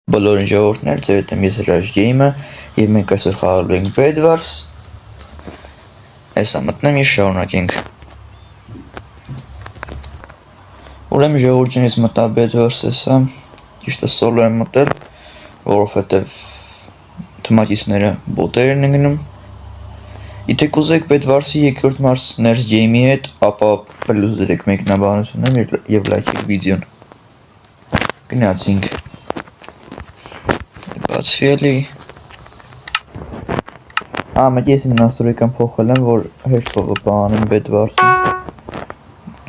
Բոլորին ժողովուրդներ, ձեր հետ եմ ես Հրաշ Գեյմը և մենք այսօր խաղալու ենք Bed Wars։ Այսա մտնեմ և շարունակենք։ Ուրեմն ժողովուրդին ես մտա Bed Wars էսա, ճիշտը սոլո եմ մտել, որովհետև թմակիցները բոտեր են ընկնում։ Եթե կուզեք Bed Wars-ի երկրորդ մարս Hրաշ Գեյմի հետ, ապա պլյուս դրեք մեկնաբանությունում և լայքեք վիդեոն։ Գնացինք։ Բացվի էլի։ Մեկ ես իմ նաստրոյքան փոխել եմ, որ հեշտ բանեմ Bed Wars-ում։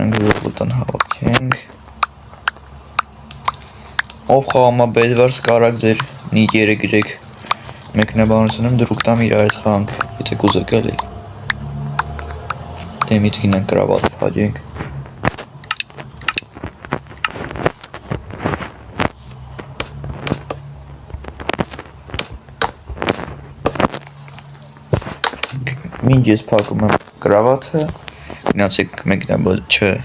Ենք բուտոն հավաքենք։ Ով խաղում է Bed Wars կարակ ձեր նիկերը գրեք մեկնաբանությունում դրուկ տամ իր այդ խաղանք, եթե կուզեք էլի։ Դե միտ գինենք կրավատ փաջենք։ Մինչ ես փակում եմ կրավաթը, գնացեք մեկնաբանություն,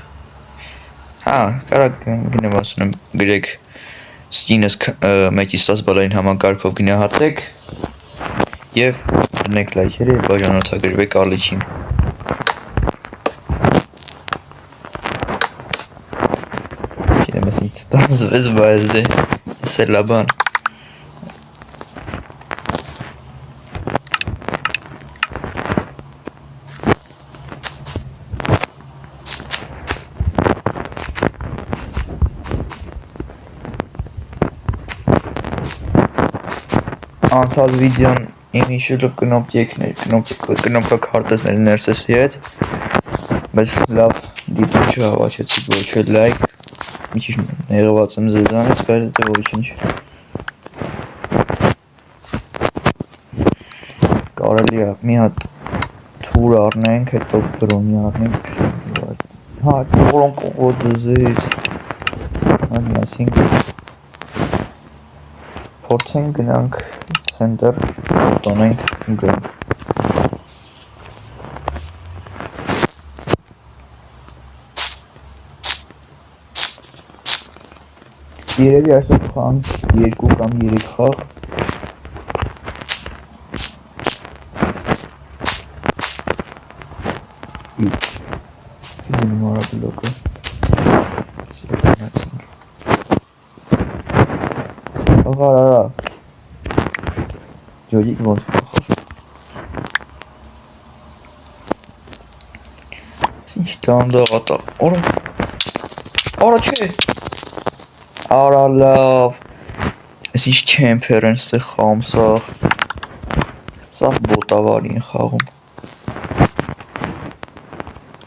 կարակ մեկնաբանությունում գրեք սկինս 1-ից 10 բալային համակարգով գնահատեք և դնեք լայքերը և բաժանորդագրվեք ալիքին։ Գիտեմ ես ինչ ստացվեց, բայց դե ես էլ լաբան։ Անցած վիդեոն իմ հիշելով կնոպկակ հարտեսների ներսեսի հետ, բայց լավ դիպին չհավաչեցիք ոչ էլ լայք, մի քիչ նեղված եմ ձեզանից, բայց դա ոչինչ։ Կարելի է մի հատ թուր առնենք, հետո բրոնի առնենք, որոնք կողոդզից, ասինք փորձենք գնանք center տոնենք գնանք։ Երևի այսօր խաղանք 2 կամ 3 խաղ։ Իդին մարա բլոկը։ Աղարարա Ջոջիկ ոնց կախոսում։ Ինչ տանդաղատա, արա չէ։ Արա լավ։ Ես ինչ չեմպեր են ստեղ խաղում սաղ։ Սաղ բոտավարի են խաղում։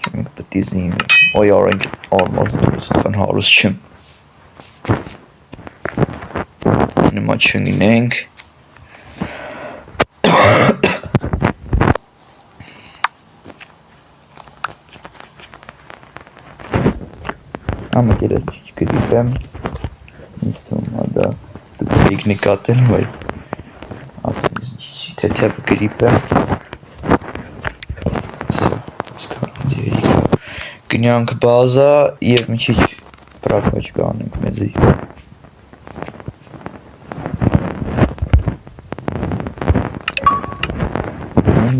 Չմենք պետի զինվենք։ Ոյ արա ինչ արմազն դուրս կան հարուս չեմ։ Նմա չգինենք։ Ամեկ էր ես չիչ գրիպ եմ, ինձ թվում է դա դուք էիք նկատել, բայց ասեմ ես չիչ թեթև գրիպ եմ, գնյանք բազա և մի չիչ պրակաչ կանենք մեզի։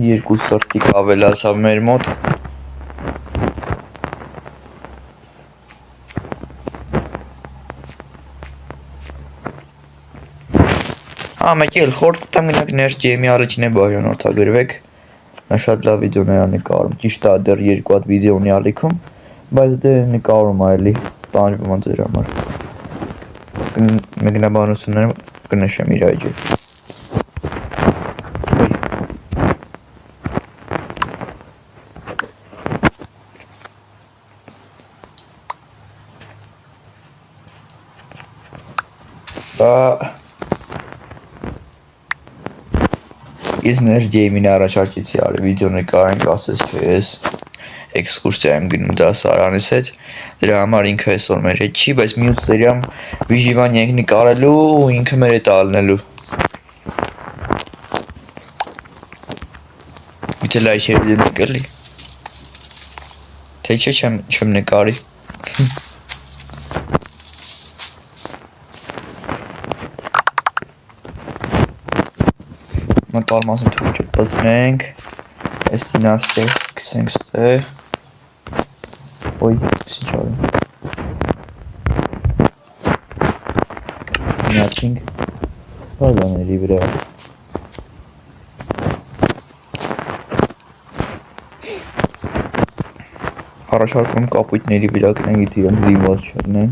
Երկու սրտիկ ավելացավ մեր մոտ։ Մեկ էլ խորտ կտամ գնանք Hրաշ Գեյմի ալիքին բաժանորդագրվեք, նա շատ լավ վիդեոներ է նկարում, ճիշտ է դեռ 2 հատ վիդեո ունի ալիքում, բայց դե նկարում է էլի, տանջվում է ձեր համար։ Մեկնաբանությունները կնշեմ իր IG։ Ես Hրաշ Գեյմին առաջարկեցի արի վիդեո նկարենք, ասեց թե ես էքսկուրսիա եմ գնում դասարանից հետ, դրա համար ինքը այսօր մեր հետ չի, բայց մյուս սերիամ վիժիվանիա ենք նկարելու ու ինքը մեր հետ ալնելու։ Միթե լայքեր դնեք էլի։ Թե չէ չեմ նկարի։ Մտարմասն թույլ չպծնենք, այս դինաստեր կսենք ստե, ոյ, սի չարում, միացինք, բազաների վրա, առաջարկում կապույտների վրա կնենք իտ իրենք զինված չրնեն,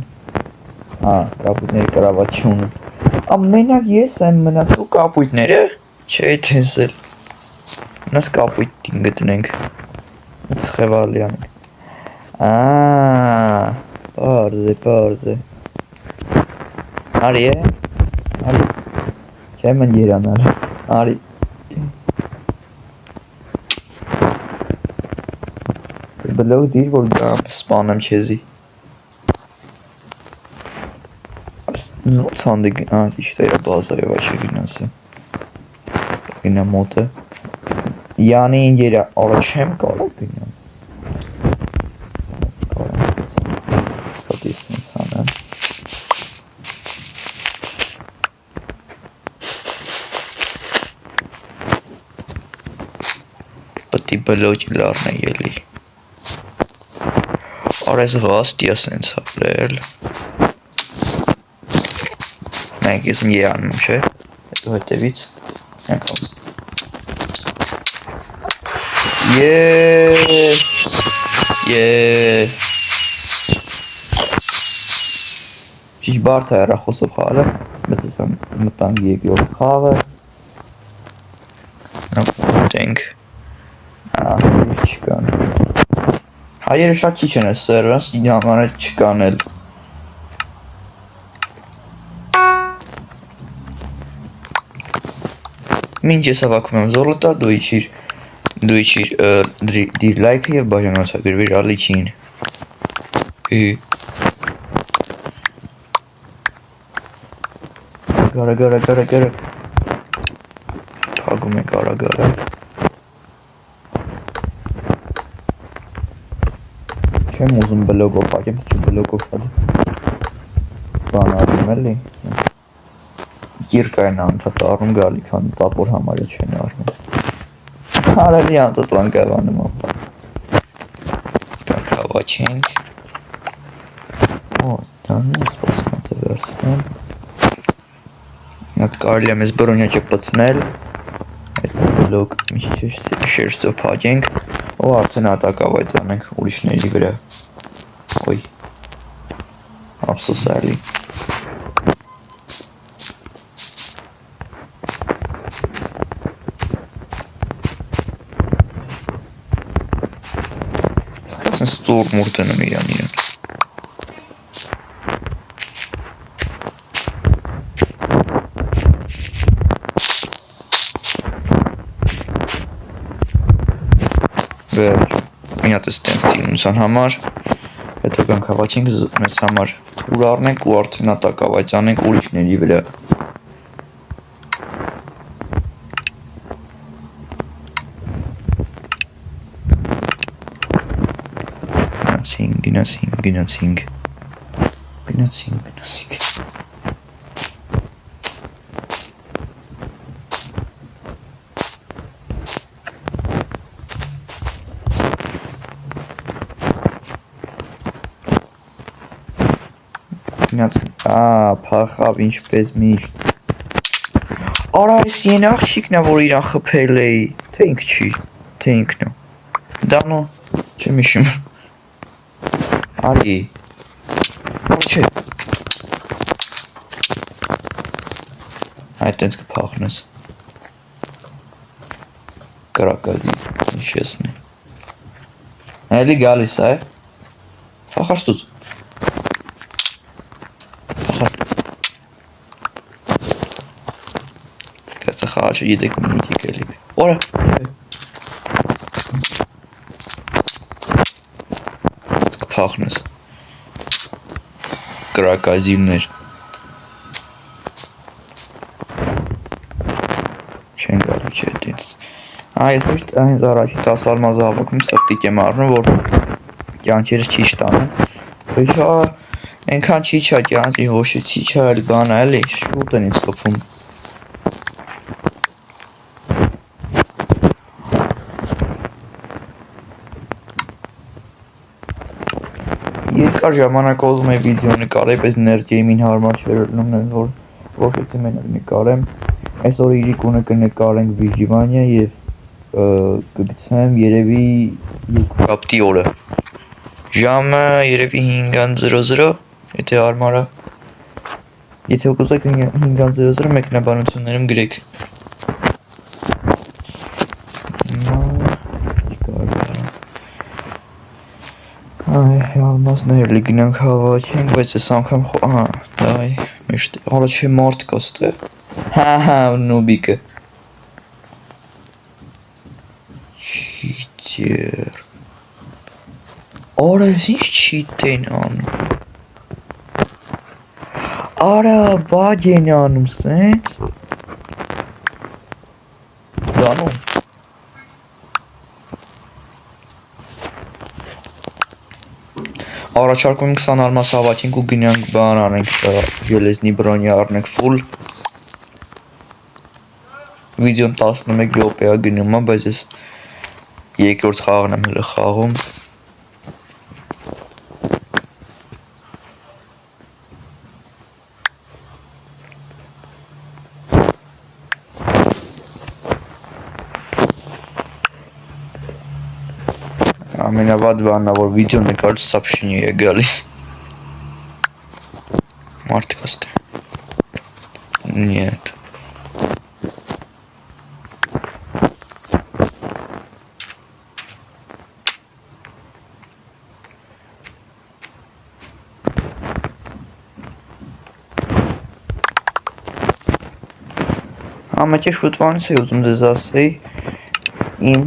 կապույտների կրավատ չունեն, ամենակ ես եմ մնացու կապույտները, չէ թեսել, մնաց կապույտին գտնենք, ծխևալի անենք, պարզ է, արի է, արի, չեմ են երանար, արի, բլող դիր, որ սպանեմ չեզի, ոնց հանդի ճիշտ է բազայով այշը գինասը, գինա մոտը, յանին երա, արա չեմ կարող գինամ, պատիսնից հանեմ, պտի բլոճ լարն է ելի, արա ես վաստի ասենց հապլել, մենք ես եմ երանում չէ, հետո հետևից, յանքամ, Ճիշտ բարդ է հեռախոսով խաղալը, բայց ես եմ մտանք երկրորդ խաղը, մտենք, չկան, հայերը շատ ճիչ են ես սերվանց, իդյանները չկան էլ, մինչ ես հավաքում եմ զոլոտա, դու իչիր դիր լայքը և բաժանոցագրվիր ալիքին, Գարա, թագում ենք արագարը, չեմ ուզում բլոգով պակեմ, չու բլոգով պակեմ, բան արում էլի, Կիրկային անթատ առում գալի, քան տապոր համարյա չեն արվում, հարելի անթատ անկավանում ապա, տանք հավաչենք, դանում սպասում ատը վերցնեմ, Նատ կարելի եմ ես բրոնյակը պծնել, այդ բլոգ շերստով պակենք, ու արդեն ատակավայտ անենք ուրիշների վրա, ոյ, ապսոսալի, Ստոր մուրտն եմ իրան, վերջ, մի հատ ես տենց տինուսան համար, հետո կանք հավաչենք մեզ համար ուր առնենք ու արդեն ատակավայց անենք ուրիշների վրա, գնացինք, փախավ ինչպես միշտ, արա ես ին աղջիկն է, որ իրան խփել էի, թե ինք չի, թե ինքն է, դանո, չեմ իշում, արի, չէ, այդ տենց կպախնես, կրակալի, ինչ եսնի, էլի գալիս է, փախար ստուց, Տեսա խաղաչը յետեք մինիքի կելի, որա, կպախնես, կրակազիրներ, չեն գալի չէ դին, ես միշտ հենց առաջի 10 ալմազը հավաքում սրտիկ եմ առնում, որ կյանքերս չի շտանում, վեջա, ենքան չի չա կյանքի հոշի չի չա էլ բան է էլի, շուտ են ինձ խփում, երկար ժամանակ ողում է վիդեո նկարել, պես ներգեյմին հարմար չէր լինում, որ որոշեցի մենակ նկարեմ։ Այսօր իրիկունը կնկարենք Վիժիվանիա եւ կգցեմ երևի երկուշաբթի օրը։ Ժամը երևի 5:00, եթե հարմար է։ Եթե ուզեք 5:00 մեկնաբանություններում գրեք։ Алмазներ լիգնանք հավաքենք, բայց այս անգամ դայ միշտ առաջի մարդ կա ստեղ։ Հա, նոբիկը։ Չիտեր։ Արա, ինչ չիտ են անում։ Արա, բաջ են անում, սենց։ Դանում։ Առաջարկում 20 արմաս հավաքենք ու գնանք բան անենք, ժելեզնի բրոնյա առնենք ֆուլ։ Վիդեոն 11 րոպե է գնում, բայց ես երկրորդ խաղն եմ հələ խաղում։ Ամենավատ բանն է, որ վիդեո նկարելուց սապշինի է գալիս։ Մարդ կա ստեղ։ Нет։ Ամեջի շուտվանից է ուզում ձեզ ասեի իմ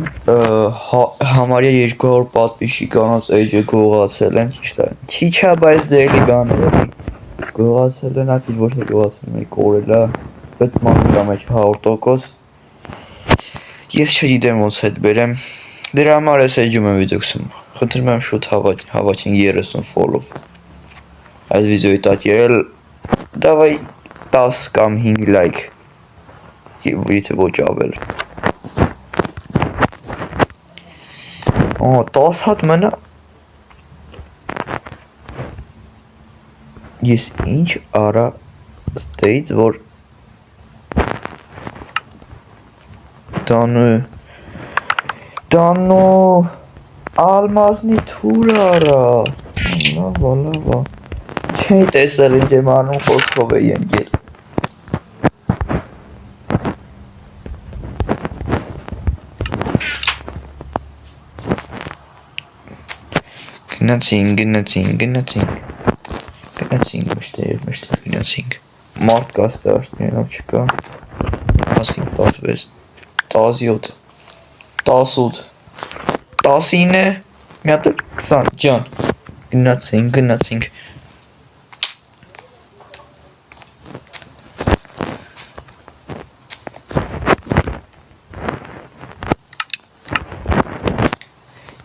համարյա 200 պատվիշի կանած էջը գողացել են, ճիշտ է, քիչ է, բայց դերի բաները գողացել են, ակիլ ոչ թե գողացել են, կորել է, բայց մանգրա մեջ 100%, ես չգիտեմ ոնց հետ բերեմ, դրա համար ես էջում եմ վիդեո գցում, խնդրում եմ շուտ հավաքենք 30 ֆոլով, այս վիդեոյի տակ եղել, դավայ 10 կամ 5 լայք, եթե ոչ ավել։ 10 հատ մնա։ Ես ինչ արա ստեից, որ տանու ալմազնի թուր արա, լավա, չի տեսել ինչ եմ անում խոսքով է ենգել։ Գնացինք, մշտեր, մարդ կա ստեղ աշտներով չկա, 15, 16, 17, 18, 19, մի հատ 20, ջան, գնացինք,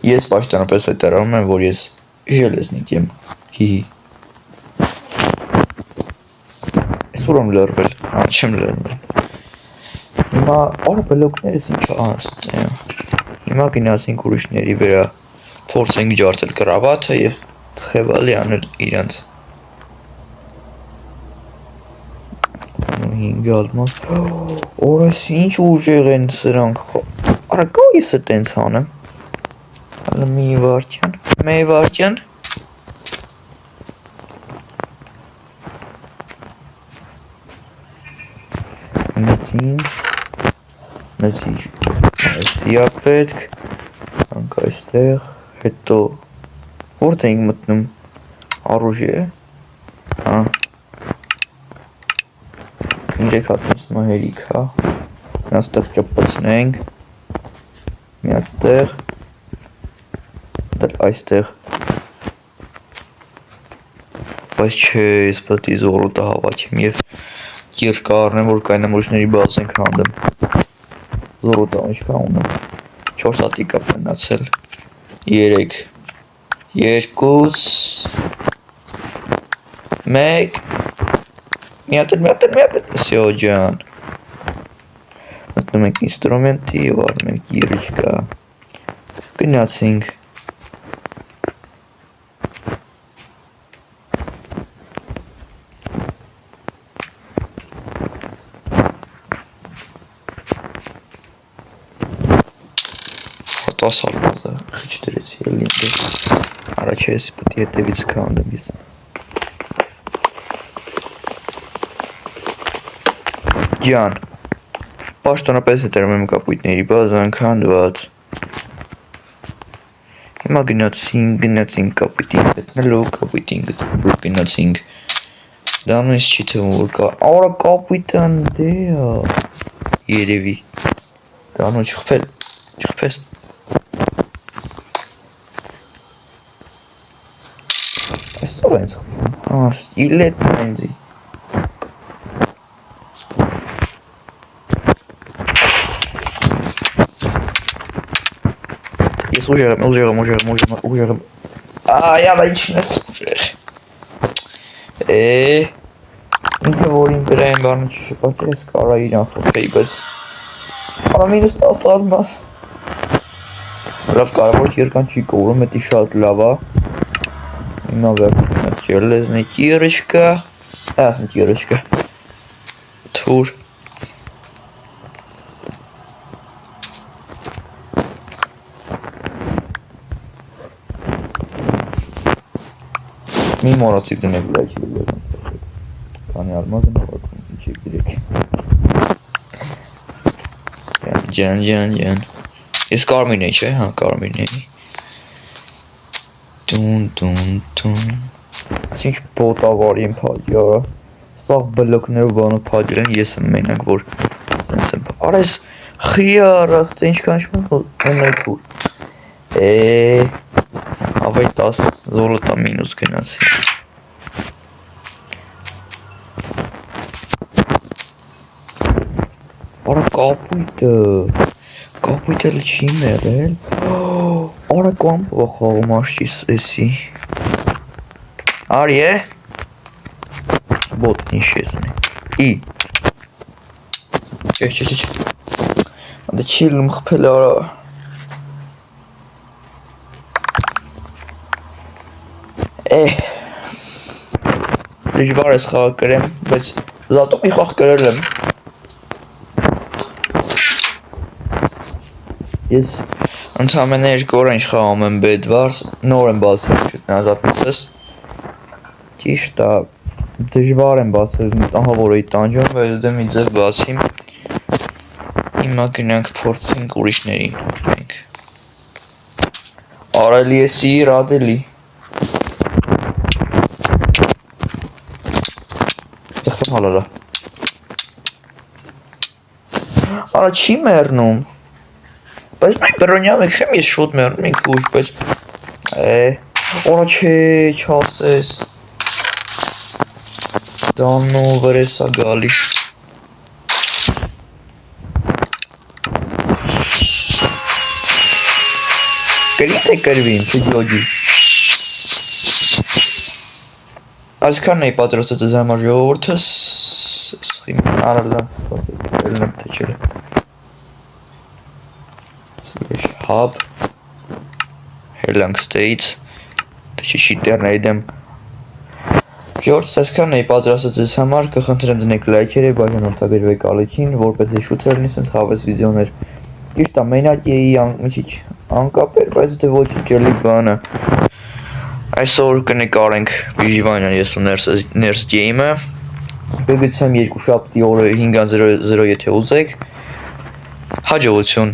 ես պաշտանապես հետարանում եմ, որ ես ժելեզնիկ եմ, հիհի։ Ես ուր եմ լրվել, չեմ լրվել։ Հիմա արա բլոկներս ինչ անստեղ։ Հիմա գնացինք ուրիշների վերա փորձենք ջարդել կրավաթը և թխևալի անել իրանց։ 5 ալմաս, օրես ինչ ուժեղ են սրանք, արա կա ես է տենց անեմ։ Մի վարդյան նեցինք այսի է պետք անք այստեղ հետո որդ ենք մտնում առուժի է 3 հատ նստում հերիք հա այստեղ ճպցնենք մի այստեղ այստեղ բայց չէ ես պետք է զորոտը հավաքեմ և երկարն որ կայնամ ուրիշների բացենք հանդեմ զորոտը ինչքան ունեմ 4 հատիկ է մնացել 3 2 1 մի հատ всё ջան մտնում ենք ինստրումենտի և առնում ենք երիչկա գնացինք Սպասալ բազա, խիչ դրեցի էլ ինձ։ Առաջ ես պետք է հետևից քանդեմ ես։ Ջան, պաշտոնապես հետերում եմ կապույտների բազան քանդված։ Հիմա գնացինք կապույտին գտնելու, կապույտին գտնելու գնացինք։ Դա նույնս չի թվում որ կա, արա կապույտան դե է, երևի։ Դա նույն չխփես։ Այսօր են խփում, իլետ նայնձի։ Ես ուժ եղեմ, այա, բա ինչն ես ուժեղ։ Ինքը որ իմ վրա են բանը չշպատել ես կարա իրան խփեի, բայց արա մինուս 10 արմաս։ Լավ կարևոր երկան չի կորում, էտի շատ լավ է։ Հիմա վերջում այդ ջելեզնի կիրышկա, կիրышկա, թուր։ Մի մորացիվ դնեք լայքի վերջում։ Քանի արմազ եմ հավաքում, ինչ եք դիրեք։ Ջան։ Ես կարմին էի, չէ, հա, կարմին էի։ Տուն։ Ինչ պոտավար եմ փաջյարը։ Սաղ բլոկներով բանը փաջել են, ես եմ մենակ, որ սենց եմ։ Արես խիար, աստ ինչքան շմեն ունեք ուր։ Ավայ 10 զոլոտա մինուս գնացի։ Արա կապույտը չի մերել։ Արա կամպը խաղում աշճիս էսի։ Արի է։ Բոտ ինչ եսնի։ Չէ։ Անդը չիլում խպել արա։ Դժվար ես խաղ կրեմ, բայց զատում մի խաղ կրել եմ։ Ես ընդհանրապես 2 օր ինչ խաղում եմ Bedwars, նոր եմ բացել չտնազապիցս։ Ճիշտ է, դժվար եմ բացել, ահա որ էի տանջում, բայց դե մի ձև բացիմ։ Հիմա գնանք փորձենք ուրիշներին։ Արելի է սիր ադելի։ Ձխեմ հալալա։ Արա չի մերնում։ Բայց նույն բրոնյամ եք խեմ ես շոտ մերնում ենք ուժ, բայց օրա չէ, չասես։ Դանո վրեսա գալիս։ Կրիտ է կրվին, չգյոջի։ Այսքանն էի պատրաստել ձեզ համար ժողովուրդս, սխիմ արալա, ելնեմ թեչել է։ Hub, Herlang States, թեչի շիտերն էիդեմ։ Ժողովուրդս այսքանն էի պատրաստել ձեզ համար, կխնդրեմ դնեք լայքերը, բաժանորդագրվեք ալիքին, որպես շուտ էր նիսենց հավես վիդեոներ։ Ճիշտ է, մենակ էի անկիչ անկապեր, բայց դե ոչինչ էլի բանը։ Այսօր կնկարենք Vijivanian ես ու Nurse Game-ը։ Կգցեմ 2 շաբթի օրը 5:00 եթե ուզեք։ Հաջողություն։